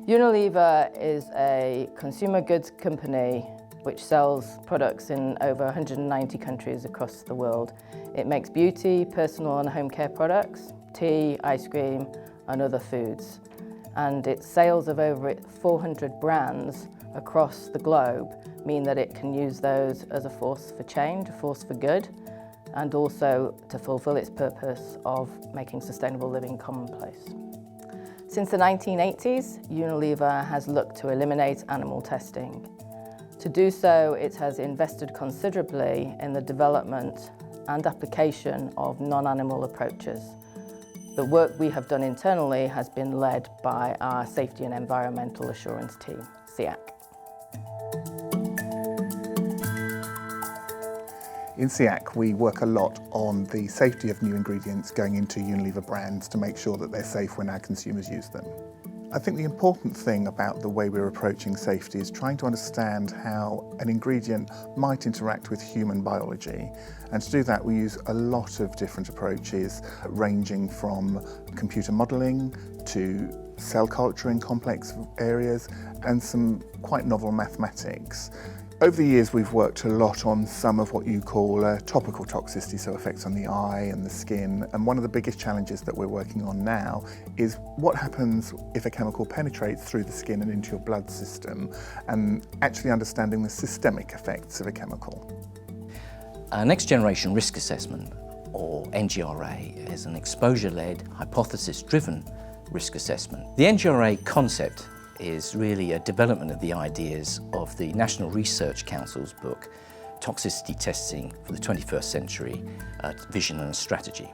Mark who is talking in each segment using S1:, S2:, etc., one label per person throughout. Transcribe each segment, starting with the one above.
S1: Unilever is a consumer goods company which sells products in over 190 countries across the world. It makes beauty, personal and home care products, tea, ice cream and other foods. And its sales of over 400 brands across the globe mean that it can use those as a force for change, a force for good, and also to fulfill its purpose of making sustainable living commonplace. Since the 1980s, Unilever has looked to eliminate animal testing. To do so, it has invested considerably in the development and application of non-animal approaches. The work we have done internally has been led by our Safety and Environmental Assurance team, Seac.
S2: In Seac, we work a lot on the safety of new ingredients going into Unilever brands to make sure that they're safe when our consumers use them. I think the important thing about the way we're approaching safety is trying to understand how an ingredient might interact with human biology. And to do that, we use a lot of different approaches, ranging from computer modelling to cell culture in complex areas and some quite novel mathematics. Over the years, we've worked a lot on some of what you call topical toxicity, so effects on the eye and the skin. And one of the biggest challenges that we're working on now is what happens if a chemical penetrates through the skin and into your blood system, and actually understanding the systemic effects of a chemical.
S3: Next generation risk assessment, or NGRA, is an exposure-led, hypothesis-driven risk assessment. The NGRA concept is really a development of the ideas of the National Research Council's book, Toxicity Testing for the 21st Century, Vision and Strategy.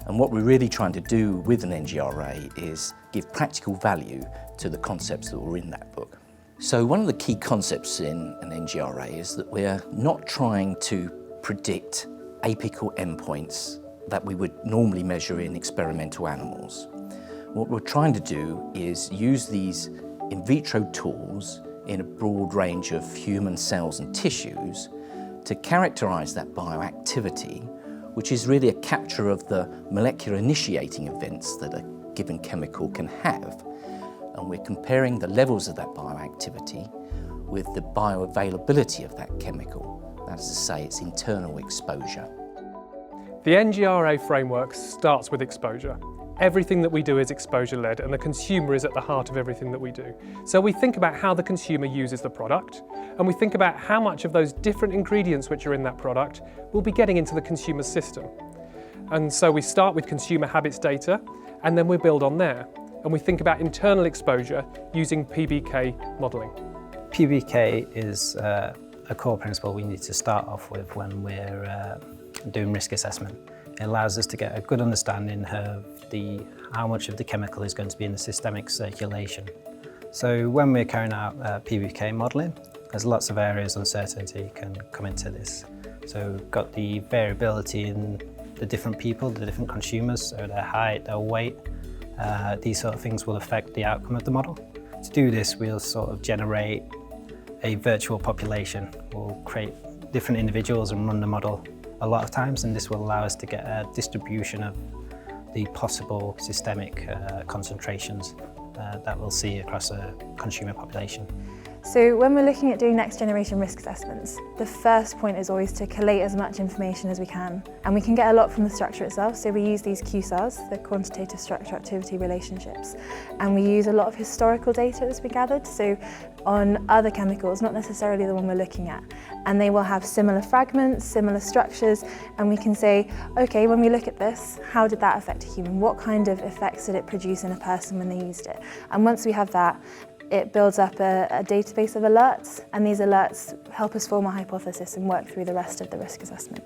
S3: And what we're really trying to do with an NGRA is give practical value to the concepts that were in that book. So one of the key concepts in an NGRA is that we're not trying to predict apical endpoints that we would normally measure in experimental animals. What we're trying to do is use these in vitro tools in a broad range of human cells and tissues to characterize that bioactivity, which is really a capture of the molecular initiating events that a given chemical can have. And we're comparing the levels of that bioactivity with the bioavailability of that chemical, that is to say, its internal exposure.
S4: The NGRA framework starts with exposure. Everything that we do is exposure-led, and the consumer is at the heart of everything that we do. So we think about how the consumer uses the product, and we think about how much of those different ingredients which are in that product will be getting into the consumer's system. And so we start with consumer habits data, and then we build on there. And we think about internal exposure using PBK modelling.
S5: PBK is a core principle we need to start off with when we're doing risk assessment. It allows us to get a good understanding of how much of the chemical is going to be in the systemic circulation. So when we're carrying out PBK modelling, there's lots of areas uncertainty can come into this. So we've got the variability in the different people, the different consumers, so their height, their weight. These sort of things will affect the outcome of the model. To do this, we'll sort of generate a virtual population. We'll create different individuals and run the model a lot of times, and this will allow us to get a distribution of the possible systemic concentrations that we'll see across a consumer population.
S6: So when we're looking at doing next generation risk assessments, the first point is always to collate as much information as we can. And we can get a lot from the structure itself. So we use these QSARs, the quantitative structure activity relationships. And we use a lot of historical data that's been gathered. So on other chemicals, not necessarily the one we're looking at. And they will have similar fragments, similar structures. And we can say, okay, when we look at this, how did that affect a human? What kind of effects did it produce in a person when they used it? And once we have that, it builds up a database of alerts, and these alerts help us form a hypothesis and work through the rest of the risk assessment.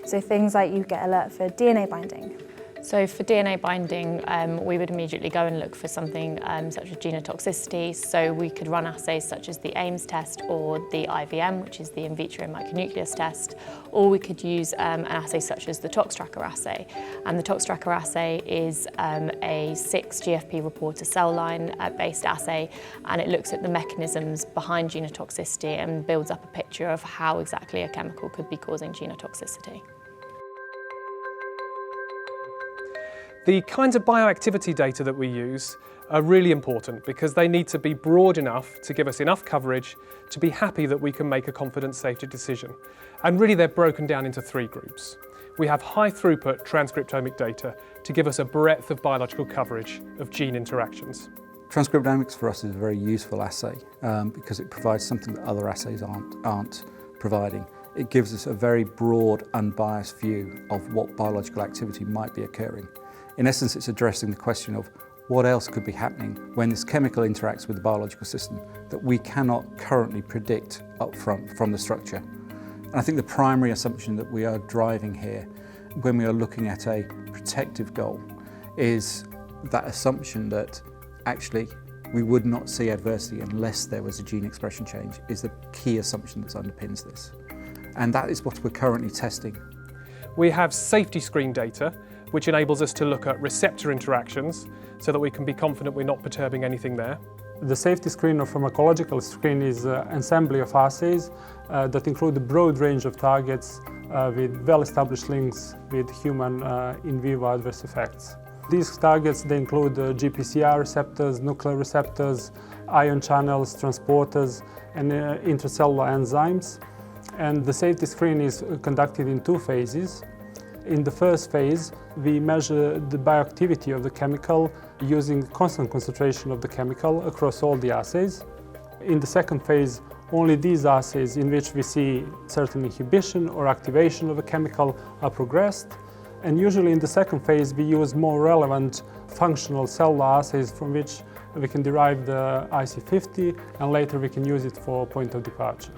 S6: So things like you get alert for DNA binding.
S7: So for DNA binding, we would immediately go and look for something such as genotoxicity. So we could run assays such as the AIMS test or the IVM, which is the in vitro micronucleus test, or we could use an assay such as the Tox Tracker assay. And the Tox Tracker assay is a 6 GFP reporter cell line based assay, and it looks at the mechanisms behind genotoxicity and builds up a picture of how exactly a chemical could be causing genotoxicity.
S4: The kinds of bioactivity data that we use are really important because they need to be broad enough to give us enough coverage to be happy that we can make a confident safety decision. And really they're broken down into three groups. We have high throughput transcriptomic data to give us a breadth of biological coverage of gene interactions.
S8: Transcriptomics for us is a very useful assay because it provides something that other assays aren't providing. It gives us a very broad, unbiased view of what biological activity might be occurring. In essence, it's addressing the question of what else could be happening when this chemical interacts with the biological system that we cannot currently predict up front from the structure. And I think the primary assumption that we are driving here when we are looking at a protective goal is that assumption that actually we would not see adversity unless there was a gene expression change is the key assumption that underpins this. And that is what we're currently testing.
S4: We have safety screen data, which enables us to look at receptor interactions so that we can be confident we're not perturbing anything there.
S9: The safety screen or pharmacological screen is an assembly of assays that include a broad range of targets with well-established links with human in vivo adverse effects. These targets they include GPCR receptors, nuclear receptors, ion channels, transporters, and intracellular enzymes. And the safety screen is conducted in two phases. In the first phase, we measure the bioactivity of the chemical using constant concentration of the chemical across all the assays. In the second phase, only these assays in which we see certain inhibition or activation of a chemical are progressed. And usually in the second phase, we use more relevant functional cellular assays from which we can derive the IC50, and later we can use it for point of departure.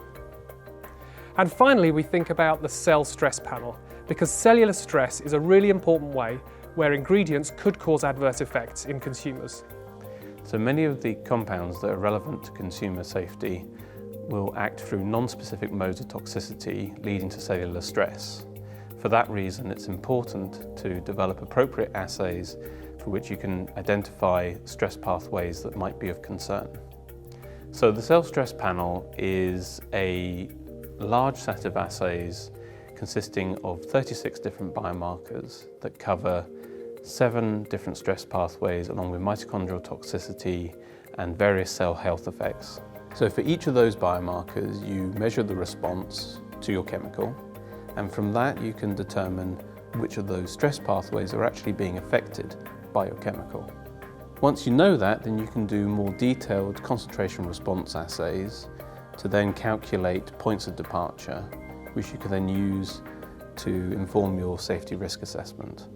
S4: And finally, we think about the cell stress panel, because cellular stress is a really important way where ingredients could cause adverse effects in consumers.
S10: So many of the compounds that are relevant to consumer safety will act through non-specific modes of toxicity leading to cellular stress. For that reason, it's important to develop appropriate assays for which you can identify stress pathways that might be of concern. So the cell stress panel is a large set of assays consisting of 36 different biomarkers that cover 7 different stress pathways along with mitochondrial toxicity and various cell health effects. So for each of those biomarkers, you measure the response to your chemical, and from that you can determine which of those stress pathways are actually being affected by your chemical. Once you know that, then you can do more detailed concentration response assays to then calculate points of departure, which you can then use to inform your safety risk assessment.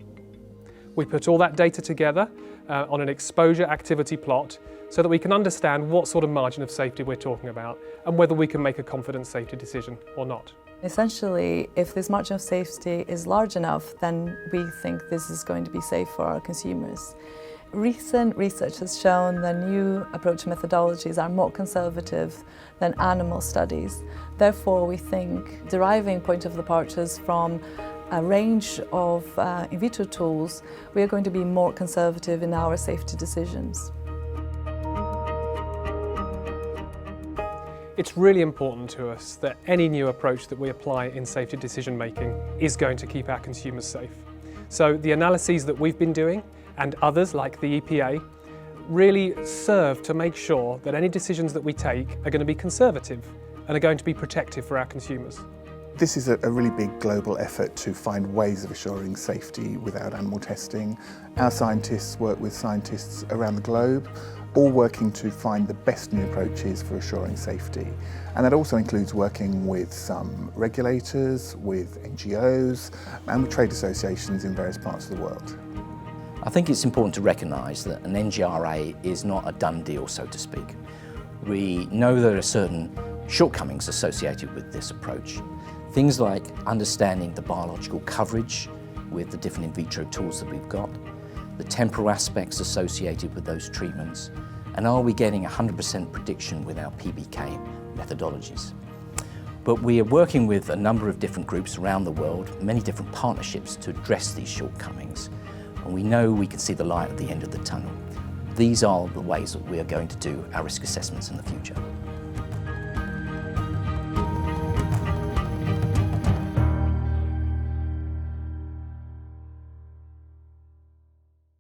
S4: We put all that data together on an exposure activity plot so that we can understand what sort of margin of safety we're talking about and whether we can make a confident safety decision or not.
S11: Essentially, if this margin of safety is large enough, then we think this is going to be safe for our consumers. Recent research has shown that new approach methodologies are more conservative than animal studies. Therefore, we think deriving point of departures from a range of in vitro tools, we are going to be more conservative in our safety decisions.
S4: It's really important to us that any new approach that we apply in safety decision making is going to keep our consumers safe. So the analyses that we've been doing and others like the EPA really serve to make sure that any decisions that we take are going to be conservative and are going to be protective for our consumers.
S2: This is a really big global effort to find ways of assuring safety without animal testing. Our scientists work with scientists around the globe, all working to find the best new approaches for assuring safety. And that also includes working with some regulators, with NGOs, and with trade associations in various parts of the world.
S3: I think it's important to recognise that an NGRA is not a done deal, so to speak. We know there are certain shortcomings associated with this approach. Things like understanding the biological coverage with the different in vitro tools that we've got, the temporal aspects associated with those treatments, and are we getting 100% prediction with our PBK methodologies? But we are working with a number of different groups around the world, many different partnerships to address these shortcomings. And we know we can see the light at the end of the tunnel. These are the ways that we are going to do our risk assessments in the future.